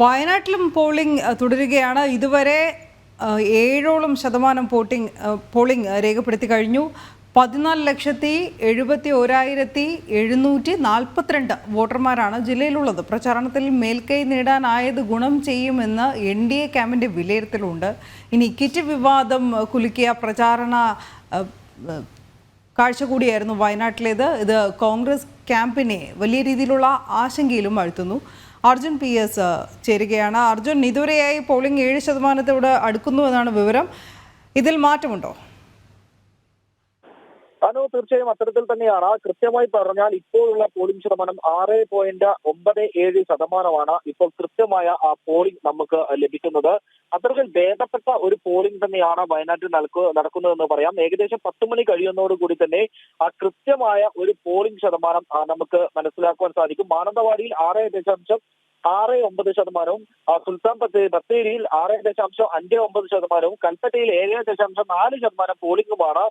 വയനാട്ടിലും പോളിംഗ് തുടരുകയാണ്. ഇതുവരെ 7% പോളിംഗ് രേഖപ്പെടുത്തി കഴിഞ്ഞു. 14,71,742 വോട്ടർമാരാണ് ജില്ലയിലുള്ളത്. പ്രചാരണത്തിൽ മേൽക്കൈ നേടാനായത് ഗുണം ചെയ്യുമെന്ന് NDA ക്യാമ്പിന്റെ വിലയിരുത്തലുണ്ട്. ഇനി കിറ്റ് വിവാദം കുലുക്കിയ പ്രചാരണ കാഴ്ച കൂടിയായിരുന്നു വയനാട്ടിലേത്. ഇത് കോൺഗ്രസ് ക്യാമ്പിനെ വലിയ രീതിയിലുള്ള ആശങ്കയിലും ആഴ്ത്തുന്നു. അർജുൻ PS ചേരുകയാണ്. അർജുൻ, ഇതുവരെയായി പോളിംഗ് 7% അടുക്കുന്നുവെന്നാണ് വിവരം. ഇതിൽ മാറ്റമുണ്ടോ? തീർച്ചയായും അത്തരത്തിൽ തന്നെയാണ്. കൃത്യമായി പറഞ്ഞാൽ ഇപ്പോഴുള്ള പോളിംഗ് ശതമാനം 6.97%. ഇപ്പോൾ കൃത്യമായ ആ പോളിംഗ് നമുക്ക് ലഭിക്കുന്നത്. അത്തരത്തിൽ ഭേദപ്പെട്ട ഒരു പോളിംഗ് തന്നെയാണ് വയനാട്ടിൽ നടക്കുന്നതെന്ന് പറയാം. ഏകദേശം 10 മണി കഴിയുന്നതോടുകൂടി തന്നെ ആ കൃത്യമായ ഒരു പോളിംഗ് ശതമാനം നമുക്ക് മനസ്സിലാക്കുവാൻ സാധിക്കും. മാനന്തവാടിയിൽ 6.69%, സുൽത്താൻ ബത്തേരിയിൽ 6.59%, കൽപ്പറ്റയിൽ 7.4% പോളിംഗുമാണ്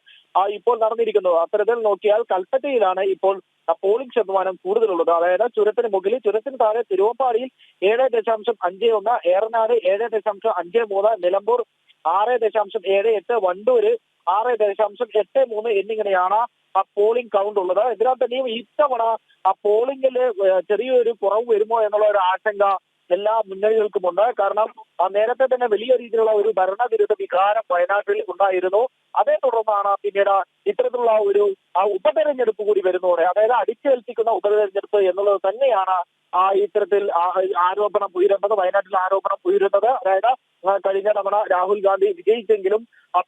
ഇപ്പോൾ നടന്നിരിക്കുന്നത്. അത്തരത്തിൽ നോക്കിയാൽ കൽപ്പറ്റയിലാണ് ഇപ്പോൾ പോളിംഗ് ശതമാനം കൂടുതലുള്ളത്. അതായത് ചുരത്തിന് മുകളിൽ, ചുരത്തിന് താഴെ തിരുവമ്പാടിയിൽ 7.51, ഏറനാട് 7.53, നിലമ്പൂർ 6.78, വണ്ടൂര് 6.83 എന്നിങ്ങനെയാണ് ആ പോളിംഗ് കൗണ്ട് ഉള്ളത്. ഇതിനാൽ തന്നെയും ഇത്തവണ ആ പോളിംഗില് ചെറിയൊരു കുറവ് വരുമോ എന്നുള്ള ഒരു ആശങ്ക എല്ലാ മുന്നണികൾക്കുമുണ്ട്. കാരണം നേരത്തെ തന്നെ വലിയ രീതിയിലുള്ള ഒരു ഭരണവിരുദ്ധ വികാരം വയനാട്ടിൽ ഉണ്ടായിരുന്നു. അതേ തുടർന്നാണ് പിന്നീട് ഇത്തരത്തിലുള്ള ഒരു ഉപതെരഞ്ഞെടുപ്പ് കൂടി വരുന്നതോടെ, അതായത് അടിച്ചേൽപ്പിക്കുന്ന ഉപതെരഞ്ഞെടുപ്പ് എന്നുള്ളത് തന്നെയാണ് ഇത്തരത്തിൽ ആരോപണം ഉയരുന്നത്, വയനാട്ടിൽ ആരോപണം ഉയരുന്നത്. അതായത് കഴിഞ്ഞ തവണ രാഹുൽ ഗാന്ധി വിജയിച്ചെങ്കിലും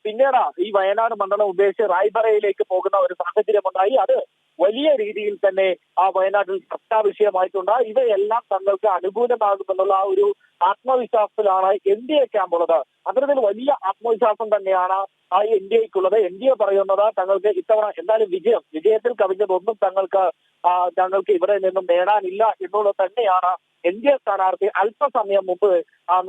പിന്നീട് ഈ വയനാട് മണ്ഡലം ഉപേക്ഷിച്ച് റായ്ബറയിലേക്ക് പോകുന്ന ഒരു സാഹചര്യമുണ്ടായി. അത് വലിയ രീതിയിൽ തന്നെ വയനാട്ടിൽ ചർച്ചാ വിഷയമായിട്ടുണ്ട്. ഇവയെല്ലാം തങ്ങൾക്ക് അനുകൂലമാകുമെന്നുള്ള ഒരു ആത്മവിശ്വാസത്തിലാണ് NDA ക്യാമ്പുള്ളത്. അത്തരത്തിൽ വലിയ ആത്മവിശ്വാസം തന്നെയാണ് NDAക്കുള്ളത്. NDA പറയുന്നത് തങ്ങൾക്ക് ഇത്തവണ എന്തായാലും വിജയത്തിൽ കവിഞ്ഞതൊന്നും തങ്ങൾക്ക് ഇവിടെ നിന്നും നേടാനില്ല എന്നുള്ളത് തന്നെയാണ് NDA സ്ഥാനാർത്ഥി അല്പസമയം മുമ്പ്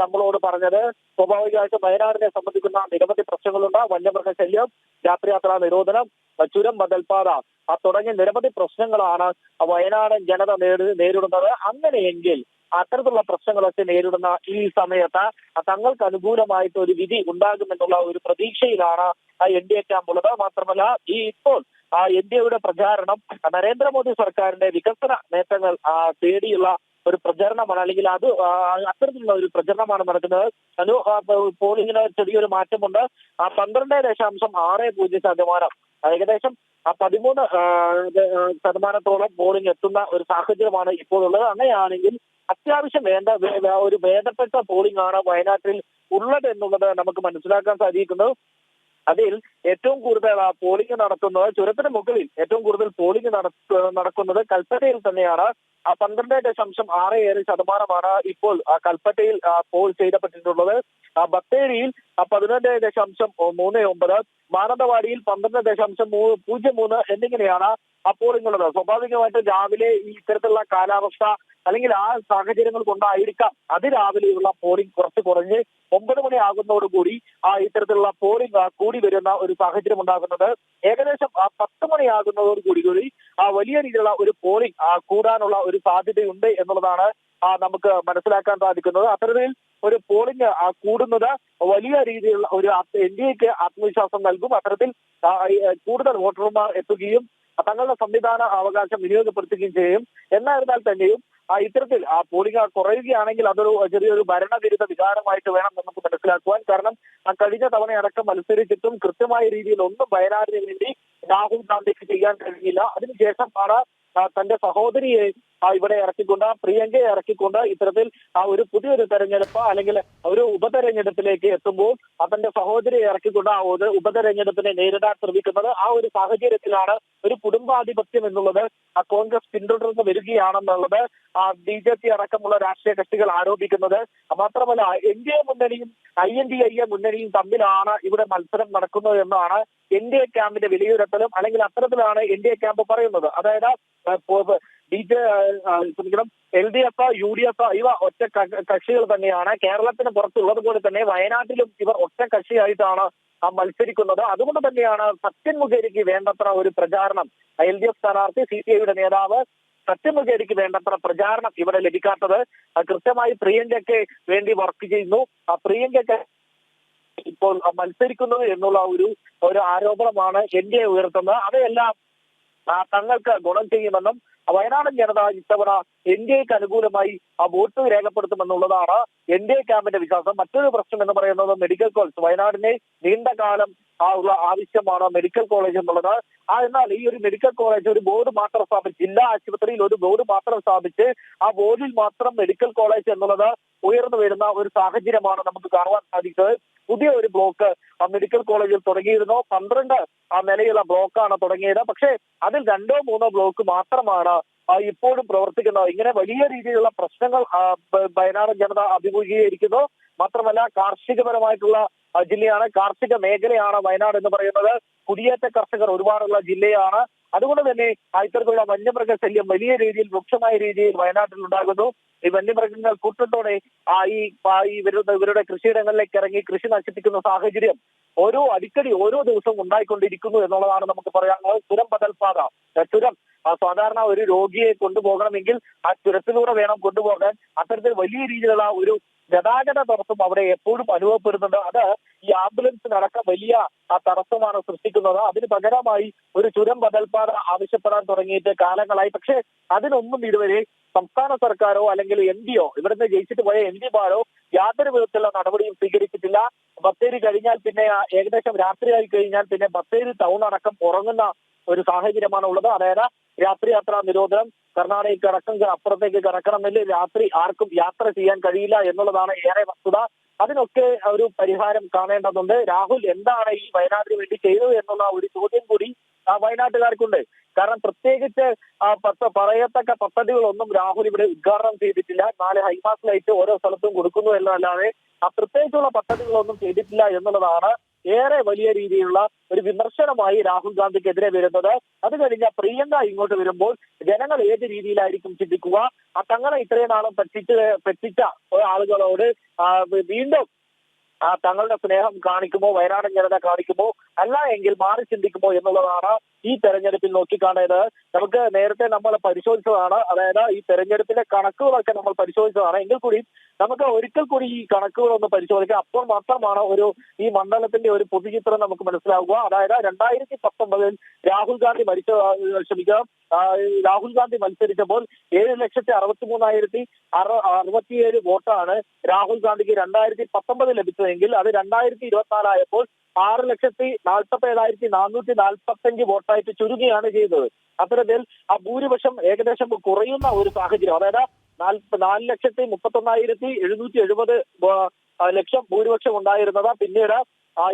നമ്മളോട് പറഞ്ഞത്. സ്വാഭാവികമായിട്ടും വയനാടിനെ സംബന്ധിക്കുന്ന നിരവധി പ്രശ്നങ്ങളുണ്ട്. വന്യമൃഗശല്യം, രാത്രിയാത്രാ നിരോധനം, ചുരം ബദൽപാത തുടങ്ങിയ നിരവധി പ്രശ്നങ്ങളാണ് വയനാടൻ ജനത നേരിടുന്നത്. അങ്ങനെയെങ്കിൽ അത്തരത്തിലുള്ള പ്രശ്നങ്ങളൊക്കെ നേരിടുന്ന ഈ സമയത്ത് തങ്ങൾക്ക് അനുകൂലമായിട്ട് ഒരു വിധി ഉണ്ടാകുമെന്നുള്ള ഒരു പ്രതീക്ഷയിലാണ് NDA ക്യാമ്പുള്ളത്. മാത്രമല്ല ഇപ്പോൾ NDAയുടെ പ്രചാരണം നരേന്ദ്രമോദി സർക്കാരിന്റെ വികസന നേട്ടങ്ങൾ തേടിയുള്ള ഒരു പ്രചരണമാണ്, അല്ലെങ്കിൽ അത്തരത്തിലുള്ള ഒരു പ്രചരണമാണ് നടക്കുന്നത്. പോളിംഗിന് ചെറിയൊരു മാറ്റമുണ്ട്. 12.60%, ഏകദേശം 13% പോളിംഗ് എത്തുന്ന ഒരു സാഹചര്യമാണ് ഇപ്പോൾ ഉള്ളത്. അങ്ങനെയാണെങ്കിൽ അത്യാവശ്യം ഒരു ഭേദപ്പെട്ട പോളിംഗ് ആണ് വയനാട്ടിൽ ഉള്ളത് എന്നുള്ളത് നമുക്ക് മനസ്സിലാക്കാൻ സാധിക്കുന്നു. അതിൽ ഏറ്റവും കൂടുതൽ പോളിംഗ് നടക്കുന്നത്, ചുരത്തിന് മുകളിൽ ഏറ്റവും കൂടുതൽ പോളിംഗ് നടക്കുന്നത് കൽപ്പറ്റയിൽ തന്നെയാണ്. 12.67% ഇപ്പോൾ കൽപ്പറ്റയിൽ പോൾ ചെയ്യപ്പെട്ടിട്ടുള്ളത്. ബത്തേരിയിൽ 11.39, മാനന്തവാടിയിൽ 12.03 എന്നിങ്ങനെയാണ് പോളിംഗ് ഉള്ളത്. സ്വാഭാവികമായിട്ടും രാവിലെ ഈ ഇത്തരത്തിലുള്ള കാലാവസ്ഥ അല്ലെങ്കിൽ ആ സാഹചര്യങ്ങൾ കൊണ്ടായിരിക്കാം അതിരാവിലെയുള്ള പോളിംഗ് കുറച്ച് കുറഞ്ഞ് 9 മണി ആകുന്നതോടുകൂടി ഇത്തരത്തിലുള്ള പോളിംഗ് കൂടി വരുന്ന ഒരു സാഹചര്യം ഉണ്ടാകുന്നത്. ഏകദേശം 10 മണി ആകുന്നതോടുകൂടി വലിയ രീതിയിലുള്ള ഒരു പോളിംഗ് കൂടാനുള്ള ഒരു സാധ്യതയുണ്ട് എന്നുള്ളതാണ് നമുക്ക് മനസ്സിലാക്കാൻ സാധിക്കുന്നത്. അത്തരത്തിൽ ഒരു പോളിംഗ് കൂടുന്നത് വലിയ രീതിയിലുള്ള ഒരു NDAക്ക് ആത്മവിശ്വാസം നൽകും. അത്തരത്തിൽ കൂടുതൽ വോട്ടർമാർ എത്തുകയും തങ്ങളുടെ സംവിധാന അവകാശം വിനിയോഗപ്പെടുത്തുകയും ചെയ്യും. എന്നായിരുന്നാൽ തന്നെയും ഇത്തരത്തിൽ പോളിംഗ് കുറയുകയാണെങ്കിൽ അതൊരു ചെറിയൊരു ഭരണവിരുദ്ധ വികാരമായിട്ട് വേണം നമുക്ക് മനസ്സിലാക്കുവാൻ. കാരണം കഴിഞ്ഞ തവണയടക്കം മത്സരിച്ചിട്ടും കൃത്യമായ രീതിയിൽ ഒന്നും വയനാടിന് വേണ്ടി രാഹുൽ ഗാന്ധിക്ക് ചെയ്യാൻ കഴിഞ്ഞില്ല. അതിനുശേഷമാണ് തന്റെ സഹോദരിയെ ഇവിടെ ഇറക്കിക്കൊണ്ട്, പ്രിയങ്കയെ ഇറക്കിക്കൊണ്ട് ഇത്തരത്തിൽ ഒരു പുതിയൊരു തെരഞ്ഞെടുപ്പ് അല്ലെങ്കിൽ ഒരു ഉപതെരഞ്ഞെടുപ്പിലേക്ക് എത്തുമ്പോൾ തന്റെ സഹോദരിയെ ഇറക്കിക്കൊണ്ട് ഒരു ഉപതെരഞ്ഞെടുപ്പിനെ നേരിടാൻ ശ്രമിക്കുന്നത്. ആ ഒരു സാഹചര്യത്തിലാണ് ഒരു കുടുംബാധിപത്യം എന്നുള്ളത് കോൺഗ്രസ് പിന്തുടർന്ന് വരികയാണെന്നുള്ളത് BJP അടക്കമുള്ള രാഷ്ട്രീയ കക്ഷികൾ ആരോപിക്കുന്നത്. മാത്രമല്ല NDA മുന്നണിയും INDIA മുന്നണിയും തമ്മിലാണ് ഇവിടെ മത്സരം നടക്കുന്നത് എന്നാണ് NDA ക്യാമ്പിന്റെ വിലയിരുത്തലും, അല്ലെങ്കിൽ അത്തരത്തിലാണ് NDA ക്യാമ്പ് പറയുന്നത്. അതായത് LDF, UDF ഇവ ഒറ്റ കക്ഷികൾ തന്നെയാണ്. കേരളത്തിന് പുറത്തുള്ളത് പോലെ തന്നെ വയനാട്ടിലും ഇവർ ഒറ്റ കക്ഷിയായിട്ടാണ് മത്സരിക്കുന്നത്. അതുകൊണ്ട് തന്നെയാണ് സത്യൻ മുഖേരിക്ക് വേണ്ടത്ര ഒരു പ്രചാരണം LDF സ്ഥാനാർത്ഥി CPIയുടെ നേതാവ് സത്യമൊഴിക്ക് വേണ്ടത്ര പ്രചാരണം ഇവിടെ ലഭിക്കാത്തത്. കൃത്യമായി പ്രിയങ്കയ്ക്ക് വേണ്ടി വർക്ക് ചെയ്യുന്നു. പ്രിയങ്കയ്ക്ക് ഇപ്പോൾ മത്സരിക്കുന്നത് എന്നുള്ള ഒരു ആരോപണമാണ് എൻഡിഎ ഉയർത്തുന്നത്. അവയെല്ലാം തങ്ങൾക്ക് ഗുണം ചെയ്യുമെന്നും വയനാടൻ ജനത ഇത്തവണ എൻഡിഎക്ക് അനുകൂലമായി വോട്ട് രേഖപ്പെടുത്തുമെന്നുള്ളതാണ് എൻഡിഎ ക്യാമ്പിന്റെ വിശ്വാസം. മറ്റൊരു പ്രശ്നം എന്ന് പറയുന്നത് മെഡിക്കൽ കോളേജ്. വയനാടിനെ നീണ്ടകാലം ഉള്ള ആവശ്യമാണ് മെഡിക്കൽ കോളേജ് എന്നുള്ളത്. എന്നാൽ ഈ ഒരു മെഡിക്കൽ കോളേജ് ഒരു ബോർഡ് മാത്രം സ്ഥാപിച്ച്, ജില്ലാ ആശുപത്രിയിൽ ഒരു ബോർഡ് മാത്രം സ്ഥാപിച്ച് ആ ബോർഡിൽ മാത്രം മെഡിക്കൽ കോളേജ് എന്നുള്ളത് ഉയർന്നു വരുന്ന ഒരു സാഹചര്യമാണ് നമുക്ക് കാണുവാൻ സാധിച്ചത്. പുതിയ ഒരു ബ്ലോക്ക് മെഡിക്കൽ കോളേജിൽ തുടങ്ങിയിരുന്നു. 12 നിലയുള്ള ബ്ലോക്കാണ് തുടങ്ങിയത്. പക്ഷേ അതിൽ 2 or 3 ബ്ലോക്ക് മാത്രമാണ് ഇപ്പോഴും പ്രവർത്തിക്കുന്നത്. ഇങ്ങനെ വലിയ രീതിയിലുള്ള പ്രശ്നങ്ങൾ വയനാടൻ ജനത അഭിമുഖീകരിക്കുന്നു. മാത്രമല്ല കാർഷികപരമായിട്ടുള്ള ജില്ലയാണ്, കാർഷിക മേഖലയാണ് വയനാട് എന്ന് പറയുന്നത്. കുടിയേറ്റ കർഷകർ ഒരുപാടുള്ള ജില്ലയാണ്. അതുകൊണ്ട് തന്നെ ഇത്തരത്തിലുള്ള വന്യമൃഗ ശല്യം വലിയ രീതിയിൽ രൂക്ഷമായ രീതിയിൽ വയനാട്ടിൽ ഉണ്ടാകുന്നു. ഈ വന്യമൃഗങ്ങൾ കൂട്ടത്തോടെ ഇവരുടെ കൃഷിയിടങ്ങളിലേക്ക് ഇറങ്ങി കൃഷി നശിപ്പിക്കുന്ന സാഹചര്യം അടിക്കടി ഓരോ ദിവസവും ഉണ്ടായിക്കൊണ്ടിരിക്കുന്നു എന്നുള്ളതാണ് നമുക്ക് പറയാനുള്ളത്. ചുരം ബദൽപാത, ചുരം സാധാരണ ഒരു രോഗിയെ കൊണ്ടുപോകണമെങ്കിൽ ആ ചുരത്തിലൂടെ വേണം കൊണ്ടുപോകാൻ. അത്തരത്തിൽ വലിയ രീതിയിലുള്ള ഒരു ഗതാഗത തടസ്സം അവിടെ എപ്പോഴും അനുഭവപ്പെടുന്നുണ്ട്. അത് ഈ ആംബുലൻസിനടക്കം വലിയ തടസ്സമാണ് സൃഷ്ടിക്കുന്നത്. അതിന് പകരമായി ഒരു ചുരം ബദൽപാത ആവശ്യപ്പെടാൻ തുടങ്ങിയിട്ട് കാലങ്ങളായി. പക്ഷേ അതിനൊന്നും ഇതുവരെ സംസ്ഥാന സർക്കാരോ അല്ലെങ്കിൽ എംപിയോ, ഇവിടുന്ന് ജയിച്ചിട്ട് പോയ എംപിമാരോ യാതൊരു വിധത്തിലുള്ള നടപടിയും സ്വീകരിച്ചിട്ടില്ല. ബത്തേരി കഴിഞ്ഞാൽ പിന്നെ ഏകദേശം രാത്രിയായി കഴിഞ്ഞാൽ പിന്നെ ബത്തേരി ടൗൺ അടക്കം ഉറങ്ങുന്ന ഒരു സാഹചര്യമാണ് ഉള്ളത്. അതായത് രാത്രി യാത്രാ നിരോധനം, കർണാടകയ്ക്ക് അടക്കം അപ്പുറത്തേക്ക് കടക്കണമെങ്കിൽ രാത്രി ആർക്കും യാത്ര ചെയ്യാൻ കഴിയില്ല എന്നുള്ളതാണ് ഏറെ വസ്തുത. അതിനൊക്കെ ഒരു പരിഹാരം കാണേണ്ടതുണ്ട്. രാഹുൽ എന്താണ് ഈ വയനാട്ടിന് വേണ്ടി ചെയ്തത് എന്നുള്ള ഒരു ചോദ്യം കൂടി വയനാട്ടുകാർക്കുണ്ട്. കാരണം പ്രത്യേകിച്ച് പറയത്തക്ക പദ്ധതികളൊന്നും രാഹുൽ ഇവിടെ ഉദ്ഘാടനം ചെയ്തിട്ടില്ല. 4 ഹൈമാസ് ലൈറ്റ് ഓരോ സ്ഥലത്തും കൊടുക്കുന്നു എന്നല്ലാതെ പ്രത്യേകിച്ചുള്ള പദ്ധതികളൊന്നും ചെയ്തിട്ടില്ല എന്നുള്ളതാണ് ഏറെ വലിയ രീതിയിലുള്ള ഒരു വിമർശനമായി രാഹുൽ ഗാന്ധിക്കെതിരെ വരുന്നത്. അത് കഴിഞ്ഞ പ്രിയങ്ക ഇങ്ങോട്ട് വരുമ്പോൾ ജനങ്ങൾ ഏത് രീതിയിലായിരിക്കും ചിന്തിക്കുക? തങ്ങളെ ഇത്രയും നാളും പറ്റിച്ച ആളുകളോട് വീണ്ടും തങ്ങളുടെ സ്നേഹം കാണിക്കുമോ, വയനാടൻ ജനത കാണിക്കുമോ, അല്ല എങ്കിൽ മാറി ചിന്തിക്കുമോ എന്നുള്ളതാണ് ഈ തെരഞ്ഞെടുപ്പിൽ നോക്കിക്കാണേണ്ടത്. നമുക്ക് നേരത്തെ നമ്മൾ പരിശോധിച്ചതാണ്. അതായത് ഈ തെരഞ്ഞെടുപ്പിലെ കണക്കുകളൊക്കെ നമ്മൾ പരിശോധിച്ചതാണ്. എങ്കിൽ കൂടി നമുക്ക് ഒരിക്കൽ കൂടി ഈ കണക്കുകളൊന്ന് പരിശോധിക്കാം. അപ്പോൾ മാത്രമാണ് ഈ മണ്ഡലത്തിന്റെ ഒരു പൊതുചിത്രം നമുക്ക് മനസ്സിലാവുക. അതായത് 2019 രാഹുൽ ഗാന്ധി മത്സരിച്ചപ്പോൾ 7,63,067 വോട്ടാണ് രാഹുൽ ഗാന്ധിക്ക് 2019 ലഭിച്ചതെങ്കിൽ അത് 2024 ആയപ്പോൾ 6,47,445 വോട്ടായിട്ട് ചുരുങ്ങുകയാണ് ചെയ്തത്. അത്തരത്തിൽ ഭൂരിപക്ഷം ഏകദേശം കുറയുന്ന ഒരു സാഹചര്യം. അതായത് 4,31,770 ലക്ഷം ഭൂരിപക്ഷം ഉണ്ടായിരുന്നത് പിന്നീട്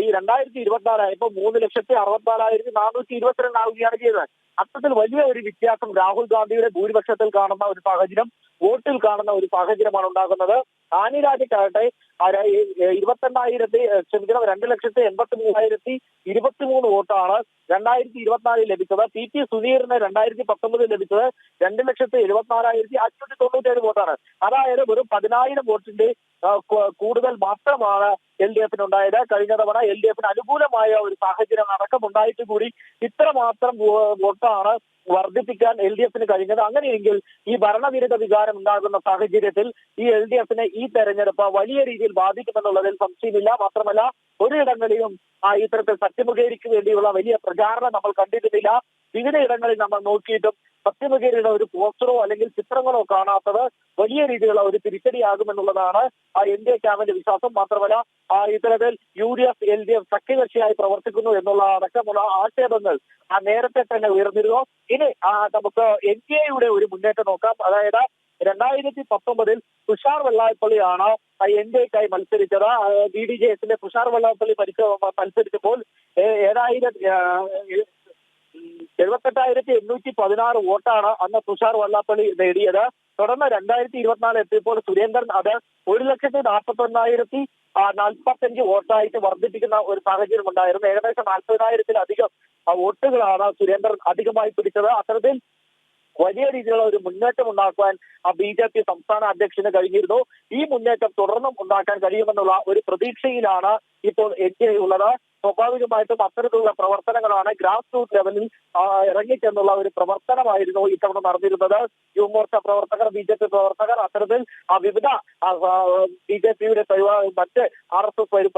ഈ 2024 ആയപ്പോൾ 3,64,422 ആവുകയാണ് ചെയ്തത്. അത്തരത്തിൽ വലിയ ഒരു വ്യത്യാസം രാഹുൽ ഗാന്ധിയുടെ ഭൂരിപക്ഷത്തിൽ കാണുന്ന ഒരു സാഹചര്യം, വോട്ടിൽ കാണുന്ന ഒരു സാഹചര്യമാണ് ഉണ്ടാകുന്നത്. ആനി രാജയ്ക്കാകട്ടെ 2,83,023 വോട്ടാണ് 2024 ലഭിച്ചത്. PT സുധീറിന് 2019 ലഭിച്ചത് 2,74,597 വോട്ടാണ്. അതായത് ഒരു 10,000 വോട്ടിന്റെ കൂടുതൽ മാത്രമാണ് LDF ഉണ്ടായത്. കഴിഞ്ഞ തവണ LDF അനുകൂലമായ ഒരു സാഹചര്യം അടക്കമുണ്ടായിട്ട് കൂടി ഇത്രമാത്രം വോട്ടാണ് വർദ്ധിപ്പിക്കാൻ LDF കഴിഞ്ഞത്. അങ്ങനെയെങ്കിൽ ഈ ഭരണവിരുദ്ധ വികാരം ഉണ്ടാകുന്ന സാഹചര്യത്തിൽ ഈ LDF ഈ തെരഞ്ഞെടുപ്പ് വലിയ രീതിയിൽ ബാധിക്കുമെന്നുള്ളതിൽ സംശയമില്ല. മാത്രമല്ല ഒരിടങ്ങളിലും ഇത്തരത്തിൽ സത്യമുഖേരിക്ക് വേണ്ടിയുള്ള വലിയ പ്രചാരണം നമ്മൾ കണ്ടിട്ടില്ല. വിവിധ ഇടങ്ങളിൽ നമ്മൾ നോക്കിയിട്ടും സത്യമുഖേരിയുടെ ഒരു പോസ്റ്ററോ അല്ലെങ്കിൽ ചിത്രങ്ങളോ കാണാത്തത് വലിയ രീതിയിലുള്ള ഒരു തിരിച്ചടിയാകുമെന്നുള്ളതാണ് NDA ക്യാമ്പിന്റെ വിശ്വാസം. മാത്രമല്ല ഇത്തരത്തിൽ UDF LDF സഖ്യകക്ഷിയായി പ്രവർത്തിക്കുന്നു എന്നുള്ള അടക്കമുള്ള ആക്ഷേപങ്ങൾ നേരത്തെ തന്നെ ഉയർന്നിരുന്നു. ഇനി നമുക്ക് NDAയുടെ ഒരു മുന്നേറ്റം നോക്കാം. അതായത് 2019 തുഷാർ വെള്ളാപ്പള്ളിയാണ് NDAക്കായി മത്സരിച്ചത്. BDJSന്റെ തുഷാർ വെള്ളാപ്പള്ളി മത്സരിച്ചപ്പോൾ 78,816 വോട്ടാണ് അന്ന് തുഷാർ വെള്ളാപ്പള്ളി നേടിയത്. തുടർന്ന് 2024 എത്തിയപ്പോൾ സുരേന്ദ്രൻ അത് 1,41,045 വോട്ടായിട്ട് വർദ്ധിപ്പിക്കുന്ന ഒരു സാഹചര്യം ഉണ്ടായിരുന്നു. ഏകദേശം 40,000-ലധികം വോട്ടുകളാണ് സുരേന്ദ്രൻ അധികമായി പിടിച്ചത്. അത്തരത്തിൽ വലിയ രീതിയിലുള്ള ഒരു മുന്നേറ്റം ഉണ്ടാക്കുവാൻ BJP സംസ്ഥാന അധ്യക്ഷന് കഴിഞ്ഞിരുന്നു. ഈ മുന്നേറ്റം തുടർന്നും ഉണ്ടാക്കാൻ കഴിയുമെന്നുള്ള ഒരു പ്രതീക്ഷയിലാണ് ഇപ്പോൾ NDA ഉള്ളത്. സ്വാഭാവികമായിട്ടും അത്തരത്തിലുള്ള പ്രവർത്തനങ്ങളാണ് ഗ്രാസ് റൂട്ട് ലെവലിൽ ഇറങ്ങിച്ചെന്നുള്ള ഒരു പ്രവർത്തനമായിരുന്നു ഇത്തവണ നടന്നിരുന്നത്. യുവമോർച്ച പ്രവർത്തകർ, BJP പ്രവർത്തകർ അത്തരത്തിൽ വിവിധ BJPയുടെ മറ്റ് RSS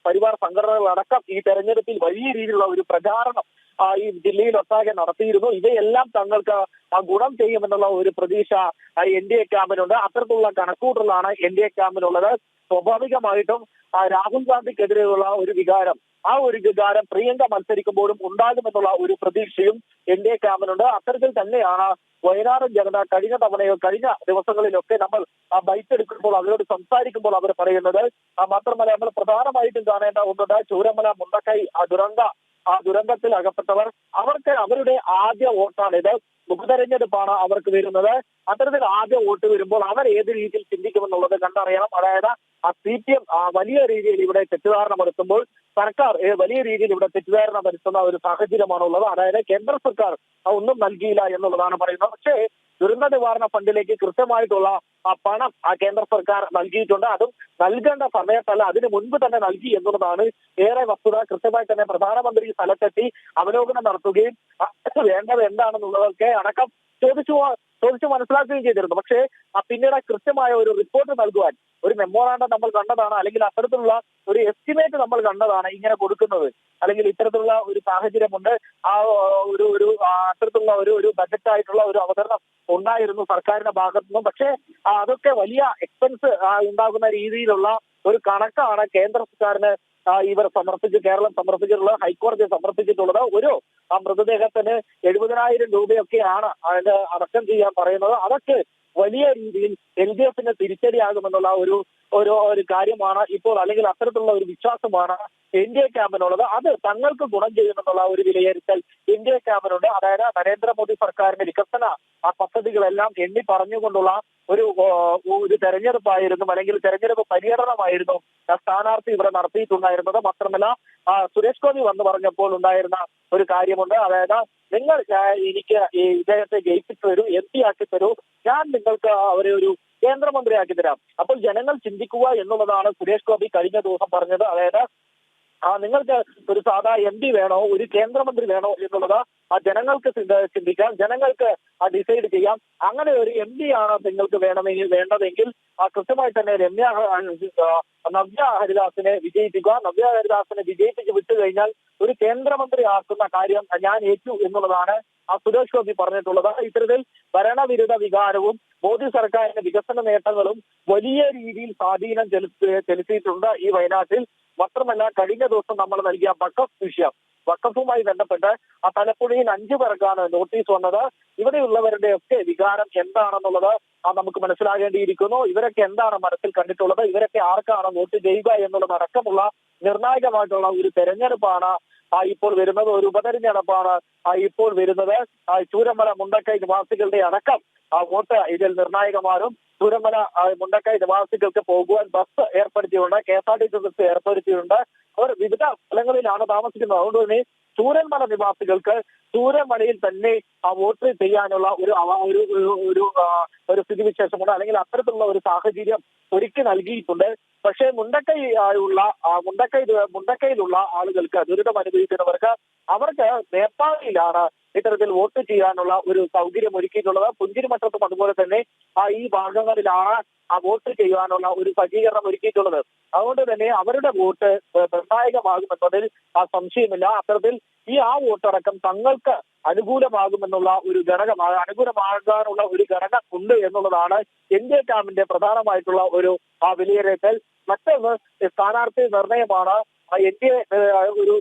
പരിവാർ സംഘടനകളടക്കം ഈ തെരഞ്ഞെടുപ്പിൽ വലിയ രീതിയിലുള്ള ഒരു പ്രചാരണം ഈ ജില്ലയിൽ ഒട്ടാകെ നടത്തിയിരുന്നു. ഇവയെല്ലാം തങ്ങൾക്ക് ഗുണം ചെയ്യുമെന്നുള്ള ഒരു പ്രതീക്ഷ NDA ക്യാമ്പിനുണ്ട്. അത്തരത്തിലുള്ള കണക്കൂട്ടലാണ് NDA ക്യാമ്പിനുള്ളത്. സ്വാഭാവികമായിട്ടും രാഹുൽ ഗാന്ധിക്കെതിരെയുള്ള ഒരു വികാരം, ആ ഒരു വികാരം പ്രിയങ്ക മത്സരിക്കുമ്പോഴും ഉണ്ടാകുമെന്നുള്ള ഒരു പ്രതീക്ഷയും NDA ക്യാമ്പിനുണ്ട്. അത്തരത്തിൽ തന്നെയാണ് വയനാടൻ ജനത കഴിഞ്ഞ ദിവസങ്ങളിലൊക്കെ നമ്മൾ ബൈറ്റ് എടുക്കുമ്പോൾ അവരോട് സംസാരിക്കുമ്പോൾ അവർ പറയുന്നത്. മാത്രമല്ല നമ്മൾ പ്രധാനമായിട്ടും കാണേണ്ട ഒന്നുണ്ട്, ചൂരമല മുണ്ടക്കൈ ദുരന്തത്തിൽ അകപ്പെട്ടവർ, അവർക്ക് അവരുടെ ആദ്യ വോട്ടാണിത്. ഉപതെരഞ്ഞെടുപ്പാണ് അവർക്ക് വരുന്നത്. അത്തരത്തിൽ ആദ്യ വോട്ട് വരുമ്പോൾ അവർ ഏത് രീതിയിൽ ചിന്തിക്കുമെന്നുള്ളത് കണ്ടറിയണം. അതായത് CPM വലിയ രീതിയിൽ ഇവിടെ തെറ്റിദ്ധാരണ വരുത്തുമ്പോൾ സർക്കാർ വലിയ രീതിയിൽ ഇവിടെ തെറ്റിദ്ധാരണ വരുത്തുന്ന ഒരു സാഹചര്യമാണുള്ളത്. അതായത് കേന്ദ്ര സർക്കാർ ഒന്നും നൽകിയില്ല എന്നുള്ളതാണ് പറയുന്നത്. പക്ഷേ ദുരന്ത നിവാരണ ഫണ്ടിലേക്ക് കൃത്യമായിട്ടുള്ള പണം കേന്ദ്ര സർക്കാർ നൽകിയിട്ടുണ്ട്. അതും നൽകേണ്ട സമയത്തല്ല, അതിന് മുൻപ് തന്നെ നൽകി എന്നുള്ളതാണ് ഏറെ വസ്തുത. കൃത്യമായി തന്നെ പ്രധാനമന്ത്രി സ്ഥലത്തെത്തി അവലോകനം നടത്തുകയും വേണ്ടത് എന്താണെന്നുള്ളതൊക്കെ അടക്കം ചോദിച്ചു മനസ്സിലാക്കുകയും ചെയ്തിരുന്നു. പക്ഷേ പിന്നീട് കൃത്യമായ ഒരു റിപ്പോർട്ട് നൽകുവാൻ ഒരു മെമ്മോറാണ്ടം നമ്മൾ കണ്ടതാണ്, അല്ലെങ്കിൽ അത്തരത്തിലുള്ള ഒരു എസ്റ്റിമേറ്റ് നമ്മൾ കണ്ടതാണ് ഇങ്ങനെ കൊടുക്കുന്നത്, അല്ലെങ്കിൽ ഇത്തരത്തിലുള്ള ഒരു സാഹചര്യമുണ്ട്. അത്തരത്തിലുള്ള ഒരു ബജറ്റായിട്ടുള്ള ഒരു അവതരണം ഉണ്ടായിരുന്നു സർക്കാരിന്റെ ഭാഗത്തു നിന്നും. പക്ഷേ അതൊക്കെ വലിയ എക്സ്പെൻസ് ഉണ്ടാകുന്ന രീതിയിലുള്ള ഒരു കണക്കാണ് കേന്ദ്ര സർക്കാരിന് കേരളം സമർപ്പിച്ചിട്ടുള്ളത്, ഹൈക്കോടതി സമർപ്പിച്ചിട്ടുള്ളത്. ഒരു മൃതദേഹത്തിന് 70,000 രൂപയൊക്കെയാണ് അതിന് അടക്കം ചെയ്യാൻ പറയുന്നത്. അതൊക്കെ വലിയ രീതിയിൽ LDFന് തിരിച്ചടിയാകുമെന്നുള്ള ഒരു കാര്യമാണ് ഇപ്പോൾ, അല്ലെങ്കിൽ അത്തരത്തിലുള്ള ഒരു വിശ്വാസമാണ് NDA ക്യാമ്പിനുള്ളത്. അത് തങ്ങൾക്ക് ഗുണം ചെയ്യുമെന്നുള്ള ഒരു വിലയിരുത്തൽ NDA ക്യാമ്പിനുണ്ട്. അതായത് നരേന്ദ്രമോദി സർക്കാരിന്റെ വികസന പദ്ധതികളെല്ലാം എണ്ണി പറഞ്ഞുകൊണ്ടുള്ള ഒരു തെരഞ്ഞെടുപ്പായിരുന്നു, അല്ലെങ്കിൽ തെരഞ്ഞെടുപ്പ് പര്യടനമായിരുന്നു സ്ഥാനാർത്ഥി ഇവിടെ നടത്തിയിട്ടുണ്ടായിരുന്നത്. മാത്രമല്ല സുരേഷ് ഗോപി വന്ന് പറഞ്ഞപ്പോൾ ഉണ്ടായിരുന്ന ഒരു കാര്യമുണ്ട്. അതായത് നിങ്ങൾ എനിക്ക് ഈ ഇദ്ദേഹത്തെ ജയിപ്പിച്ചു തരൂ, MP ആക്കി തരൂ, ഞാൻ നിങ്ങൾക്ക് അവരെ ഒരു കേന്ദ്രമന്ത്രിയാക്കി തരാം. അപ്പോൾ ജനങ്ങൾ ചിന്തിക്കുക എന്നുള്ളതാണ് സുരേഷ് ഗോപി കഴിഞ്ഞ ദിവസം പറഞ്ഞത്. അതായത് നിങ്ങൾക്ക് ഒരു സാധാ MP വേണോ, ഒരു കേന്ദ്രമന്ത്രി വേണോ എന്നുള്ളത് ജനങ്ങൾക്ക് ചിന്തിക്കാം, ജനങ്ങൾക്ക് ഡിസൈഡ് ചെയ്യാം. അങ്ങനെ ഒരു MP ആണ് നിങ്ങൾക്ക് വേണ്ടതെങ്കിൽ കൃത്യമായി തന്നെ നവ്യ ഹരിദാസിനെ വിജയിപ്പിക്കുക. നവ്യ ഹരിദാസിനെ വിജയിപ്പിച്ച് വിട്ടുകഴിഞ്ഞാൽ ഒരു കേന്ദ്രമന്ത്രി ആക്കുന്ന കാര്യം ഞാൻ ഏറ്റു എന്നുള്ളതാണ് സുരേഷ് ഗോപി പറഞ്ഞിട്ടുള്ളത്. ഇത്തരത്തിൽ ഭരണവിരുദ്ധ വികാരവും മോദി സർക്കാരിന്റെ വികസന നേട്ടങ്ങളും വലിയ രീതിയിൽ സ്വാധീനം ചെലുത്തിയിട്ടുണ്ട് ഈ വയനാട്ടിൽ. മാത്രമല്ല കഴിഞ്ഞ ദിവസം നമ്മൾ നൽകിയ വഖഫുമായി ബന്ധപ്പെട്ട് തലപ്പുഴയിൽ 5 പേർക്കാണ് നോട്ടീസ് വന്നത്. ഇവിടെയുള്ളവരുടെ ഒക്കെ വികാരം എന്താണെന്നുള്ളത് നമുക്ക് മനസ്സിലാകേണ്ടിയിരിക്കുന്നു. ഇവരൊക്കെ എന്താണ് മനസ്സിൽ കണ്ടിട്ടുള്ളത്, ഇവരൊക്കെ ആർക്കാണ് വോട്ട് ചെയ്യുക എന്നുള്ളത് അടക്കമുള്ള നിർണായകമായിട്ടുള്ള ഒരു തെരഞ്ഞെടുപ്പാണ് ഇപ്പോൾ വരുന്നത്, ഒരു ഉപതെരഞ്ഞെടുപ്പാണ് ഇപ്പോൾ വരുന്നത്. ചൂരമല മുണ്ടക്കൈ നിവാസികളുടെ അടക്കം വോട്ട് ഇതിൽ നിർണായകമാകും. ചൂരമല മുണ്ടക്കൈ നിവാസികൾക്ക് പോകുവാൻ ബസ് ഏർപ്പെടുത്തിയിട്ടുണ്ട്, KSRTC ബസ് ഏർപ്പെടുത്തിയിട്ടുണ്ട്. അവർ വിവിധ സ്ഥലങ്ങളിലാണ് താമസിക്കുന്നത്. അതുകൊണ്ട് തന്നെ ചൂരന്മല നിവാസികൾക്ക് ചൂരന്മലയിൽ തന്നെ വോട്ട് ചെയ്യാനുള്ള ഒരു സ്ഥിതിവിശേഷമുണ്ട്, അല്ലെങ്കിൽ അത്തരത്തിലുള്ള ഒരു സാഹചര്യം ഒരുക്കി നൽകിയിട്ടുണ്ട്. പക്ഷേ മുണ്ടക്കൈയിലുള്ള ആളുകൾക്ക്, ദുരിതം അനുഭവിക്കുന്നവർക്ക്, അവർക്ക് നേപ്പാളിലാണ് ഇത്തരത്തിൽ വോട്ട് ചെയ്യാനുള്ള ഒരു സൗകര്യം ഒരുക്കിയിട്ടുള്ളത്. പുഞ്ചിരിമട്ടത്തും അതുപോലെ തന്നെ ഈ ഭാഗങ്ങളിലാണ് വോട്ട് ചെയ്യാനുള്ള ഒരു സജ്ജീകരണം ഒരുക്കിയിട്ടുള്ളത്. അതുകൊണ്ട് തന്നെ അവരുടെ വോട്ട് നിർണായകമാകുമെന്നതിൽ സംശയമില്ല. അത്തരത്തിൽ ആ വോട്ടടക്കം തങ്ങൾക്ക് അനുകൂലമാകുമെന്നുള്ള ഒരു അനുകൂലമാകാനുള്ള ഒരു ഘടകം ഉണ്ട് എന്നുള്ളതാണ് NDA ക്യാമ്പിന്റെ പ്രധാനമായിട്ടുള്ള ഒരു വിലയിരുത്തൽ. മറ്റൊന്ന് സ്ഥാനാർത്ഥി നിർണയമാണ്. NDA ഒരു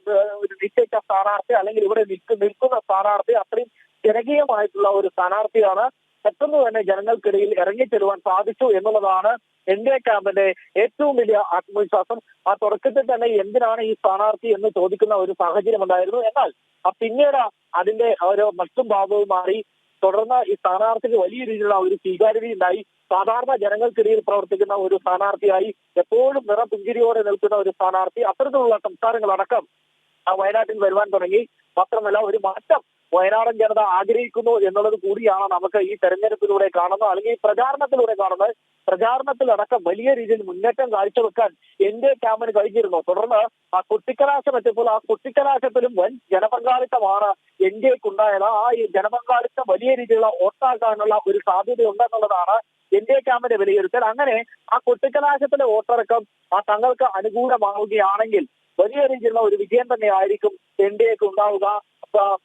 നിശ്ചയിച്ച സ്ഥാനാർത്ഥി, അല്ലെങ്കിൽ ഇവിടെ നിൽക്കുന്ന സ്ഥാനാർത്ഥി അത്രയും ജനകീയമായിട്ടുള്ള ഒരു സ്ഥാനാർത്ഥിയാണ്. പെട്ടെന്ന് തന്നെ ജനങ്ങൾക്കിടയിൽ ഇറങ്ങിച്ചെല്ലുവാൻ സാധിച്ചു എന്നുള്ളതാണ് NDA ക്യാമ്പിന്റെ ഏറ്റവും വലിയ ആത്മവിശ്വാസം. തുടക്കത്തിൽ തന്നെ എന്തിനാണ് ഈ സ്ഥാനാർത്ഥി എന്ന് ചോദിക്കുന്ന ഒരു സാഹചര്യം ഉണ്ടായിരുന്നു. എന്നാൽ പിന്നീട് അതിന്റെ മറ്റും ഭാവവും മാറി. തുടർന്ന് ഈ സ്ഥാനാർത്ഥിക്ക് വലിയ രീതിയിലുള്ള ഒരു സ്വീകാര്യതയുണ്ടായി. സാധാരണ ജനങ്ങൾക്കിടയിൽ പ്രവർത്തിക്കുന്ന ഒരു സ്ഥാനാർത്ഥിയായി, എപ്പോഴും നിറപുഞ്ചിരിയോടെ നിൽക്കുന്ന ഒരു സ്ഥാനാർത്ഥി, അത്തരത്തിലുള്ള സംസാരങ്ങളടക്കം വയനാട്ടിൽ വരുവാൻ തുടങ്ങി. മാത്രമല്ല ഒരു മാറ്റം വയനാടൻ ജനത ആഗ്രഹിക്കുന്നു എന്നുള്ളത് കൂടിയാണ് നമുക്ക് ഈ തെരഞ്ഞെടുപ്പിലൂടെ കാണുന്നത്, അല്ലെങ്കിൽ ഈ പ്രചാരണത്തിലൂടെ കാണുന്നത്. പ്രചാരണത്തിലടക്കം വലിയ രീതിയിൽ മുന്നേറ്റം കാഴ്ചവെക്കാൻ എൻഡിഎ ക്യാമ്പിന് കഴിഞ്ഞിരുന്നു. തുടർന്ന് ആ കുട്ടിക്കലാശം എത്തിയപ്പോൾ ആ കുട്ടിക്കലാശത്തിലും വൻ ജനപങ്കാളിത്തമാണ് എൻഡിഎക്കുണ്ടായത്. ആ ഈ ജനപങ്കാളിത്തം വലിയ രീതിയിലുള്ള വോട്ടാക്കാനുള്ള ഒരു സാധ്യതയുണ്ടെന്നുള്ളതാണ് എൻഡിഎ ക്യാമ്പിന്റെ വിലയിരുത്തൽ. അങ്ങനെ ആ കുട്ടിക്കലാശത്തിലെ വോട്ടിറക്കം തങ്ങൾക്ക് അനുകൂലമാവുകയാണെങ്കിൽ വലിയ രീതിയിലുള്ള ഒരു വിജയം തന്നെയായിരിക്കും എൻഡിഎക്ക് ഉണ്ടാവുക.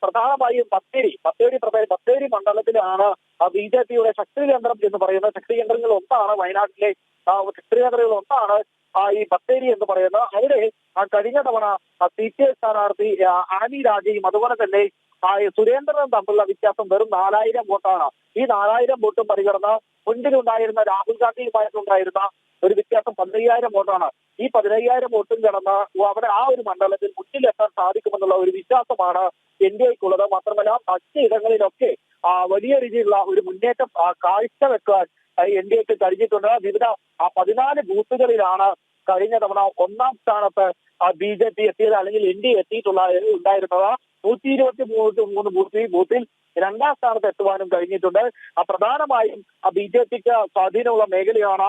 പ്രധാനമായും ബത്തേരി മണ്ഡലത്തിലാണ് ബിജെപിയുടെ ശക്തി കേന്ദ്രം എന്ന് പറയുന്നത്. ശക്തി കേന്ദ്രങ്ങളിൽ ഒന്നാണ് വയനാട്ടിലെ ശക്തി കേന്ദ്രങ്ങളിൽ ഒന്നാണ് ഈ ബത്തേരി എന്ന് പറയുന്നത്. അവിടെ കഴിഞ്ഞ തവണ CPI സ്ഥാനാർത്ഥി ആനി രാജയും അതുപോലെ തന്നെ സുരേന്ദ്രനും തമ്മിലുള്ള വ്യത്യാസം വെറും 4000 വോട്ടാണ്. ഈ 4000 വോട്ടും മറികടന്ന് മുൻപിലുണ്ടായിരുന്ന രാഹുൽ ഗാന്ധിയുമായിട്ടുണ്ടായിരുന്ന ഒരു വ്യത്യാസം 15000 വോട്ടാണ്. ഈ 15000 വോട്ടും കടന്ന് അവിടെ ആ ഒരു മണ്ഡലത്തിൽ മുന്നിലെത്താൻ സാധിക്കുമെന്നുള്ള ഒരു വിശ്വാസമാണ് എൻഡിഎക്കുള്ളത്. മാത്രമല്ല മറ്റ് ഇടങ്ങളിലൊക്കെ വലിയ രീതിയിലുള്ള ഒരു മുന്നേറ്റം കാഴ്ചവെക്കാൻ എൻഡിഎക്ക് കഴിഞ്ഞിട്ടുണ്ട്. വിവിധ 14 ബൂത്തുകളിലാണ് കഴിഞ്ഞ തവണ ഒന്നാം സ്ഥാനത്ത് BJP എത്തിയത്, അല്ലെങ്കിൽ എൻഡിഎ ഉണ്ടായിരുന്നത്. 123 ബൂത്തിൽ രണ്ടാം സ്ഥാനത്ത് എത്തുവാനും കഴിഞ്ഞിട്ടുണ്ട്. പ്രധാനമായും BJPക്ക് സ്വാധീനമുള്ള മേഖലയാണ്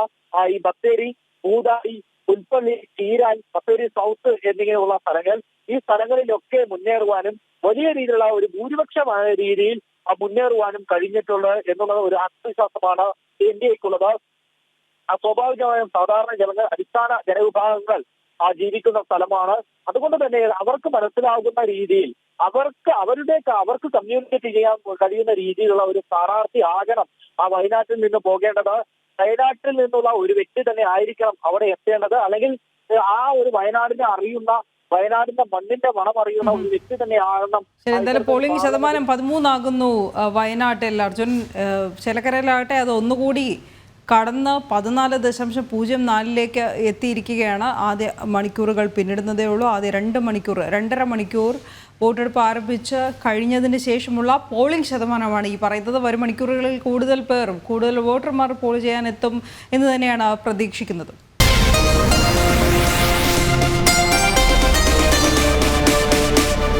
ഈ ബത്തേരി, പൂതാടി, പുൽപ്പള്ളി, ചീരാൻ, ബത്തേരി സൗത്ത് എന്നിങ്ങനെയുള്ള സ്ഥലങ്ങൾ. ഈ സ്ഥലങ്ങളിലൊക്കെ മുന്നേറുവാനും വലിയ രീതിയിലുള്ള ഒരു ഭൂരിപക്ഷമായ രീതിയിൽ മുന്നേറുവാനും കഴിഞ്ഞിട്ടുണ്ട് എന്നുള്ളത് ഒരു ആത്മവിശ്വാസമാണ് എൻഡിഎക്കുള്ളത്. സ്വാഭാവികമായും സാധാരണ അടിസ്ഥാന ജനവിഭാഗങ്ങൾ ജീവിക്കുന്ന സ്ഥലമാണ്. അതുകൊണ്ട് തന്നെ അവർക്ക് മനസ്സിലാകുന്ന രീതിയിൽ അവർക്ക് കമ്മ്യൂണിക്കേറ്റ് ചെയ്യാൻ കഴിയുന്ന രീതിയിലുള്ള ഒരു സ്ഥാനാർത്ഥി ആകണം വയനാട്ടിൽ നിന്ന് പോകേണ്ടത്. വയനാട്ടിൽ നിന്നുള്ള ഒരു വ്യക്തി തന്നെ ആയിരിക്കണം അവിടെ എത്തേണ്ടത്, അല്ലെങ്കിൽ ആ ഒരു വയനാടിന്റെ മണ്ണിന്റെ മണം അറിയുന്ന ഒരു വ്യക്തി തന്നെ ആകണം. എന്തായാലും പോളിംഗ് ശതമാനം 13 ആകുന്നു വയനാട്ടിൽ. അർജുൻ, ചേലക്കരയിലാകട്ടെ അത് ഒന്നുകൂടി കടന്ന് 14.04 എത്തിയിരിക്കുകയാണ്. ആദ്യ മണിക്കൂറുകൾ പിന്നിടുന്നതേ ഉള്ളൂ. ആദ്യ 2.5 മണിക്കൂർ വോട്ടെടുപ്പ് ആരംഭിച്ച് കഴിഞ്ഞതിന് ശേഷമുള്ള പോളിംഗ് ശതമാനമാണ് ഈ പറയുന്നത്. വരും മണിക്കൂറുകളിൽ കൂടുതൽ വോട്ടർമാർ പോൾ ചെയ്യാൻ എത്തും എന്ന് തന്നെയാണ് പ്രതീക്ഷിക്കുന്നത്.